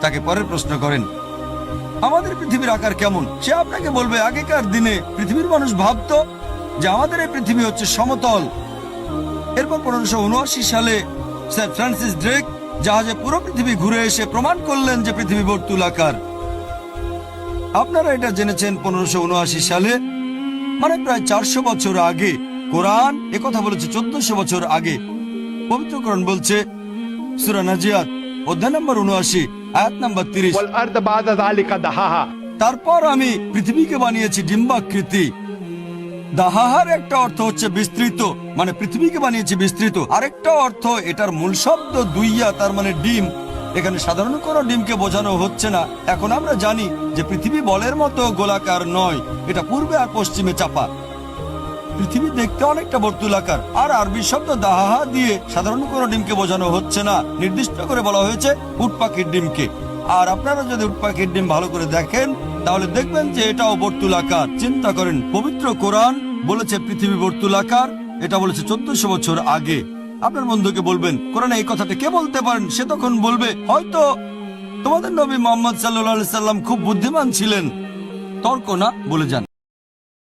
তাকে পরের প্রশ্ন করেন, আমাদের পৃথিবীর আকার কেমন? সে আপনাকে বলবে, আগেকার দিনে পৃথিবীর মানুষ ভাবতো যে আমাদের এই পৃথিবী হচ্ছে সমতল। এরপর 1579 সালে স্যার ফ্রান্সিস ড্রেক জাহাজে পুরো পৃথিবী ঘুরে এসে প্রমাণ করলেন যে পৃথিবী বর্তুলাকার। আপনারা এটা জেনেছেন 1579 সালে, মানে প্রায় 400 বছর আগে। কোরআন একথা বলেছে 1400 বছর আগে। পবিত্র কোরআন বলছে সূরা নাজিয়াত অধ্যায় নম্বর 79 আয়াত নম্বর 30, والأرض بعد ذلك دحاها। তারপর আমি পৃথিবীকে বানিয়েছি ডিম্বাকৃতি। দাহাহার একটা অর্থ হচ্ছে বিস্তৃত, মানে পৃথিবীকে বানিয়েছি বিস্তৃত। আরেকটা অর্থ এটার মূল শব্দ দুইয়া, তার মানে ডিম। এখানে সাধারণ কোনো ডিমকে বোঝানো হচ্ছে না। এখন আমরা জানি যে পৃথিবী বলের মতো গোলাকার নয়, এটা পূর্বে আর পশ্চিমে চাপা। পৃথিবী দেখতে অনেকটা বর্তুলাকার। আর আরবি শব্দ দাহাহা দিয়ে সাধারণ কোনো ডিমকে বোঝানো হচ্ছে না, নির্দিষ্ট করে বলা হয়েছে উট পাখির ডিমকে। আর আপনারা যদি উট পাখির ডিম ভালো করে দেখেন তাহলে দেখবেন যে এটাও বর্তুলাকার। চিন্তা করেন, পবিত্র কোরআন বলেছে পৃথিবী বর্তুলাকার, এটা বলেছে 1400 বছর আগে। আপনার বন্ধুকে বলবেন কোরআনে এই কথাটা কে বলতে পারেন? সে তখন বলবে, হয়তো তোমাদের নবী মুহাম্মদ সাল্লাল্লাহু আলাইহি সাল্লাম খুব বুদ্ধিমান ছিলেন। তর্ক না, বলে যান।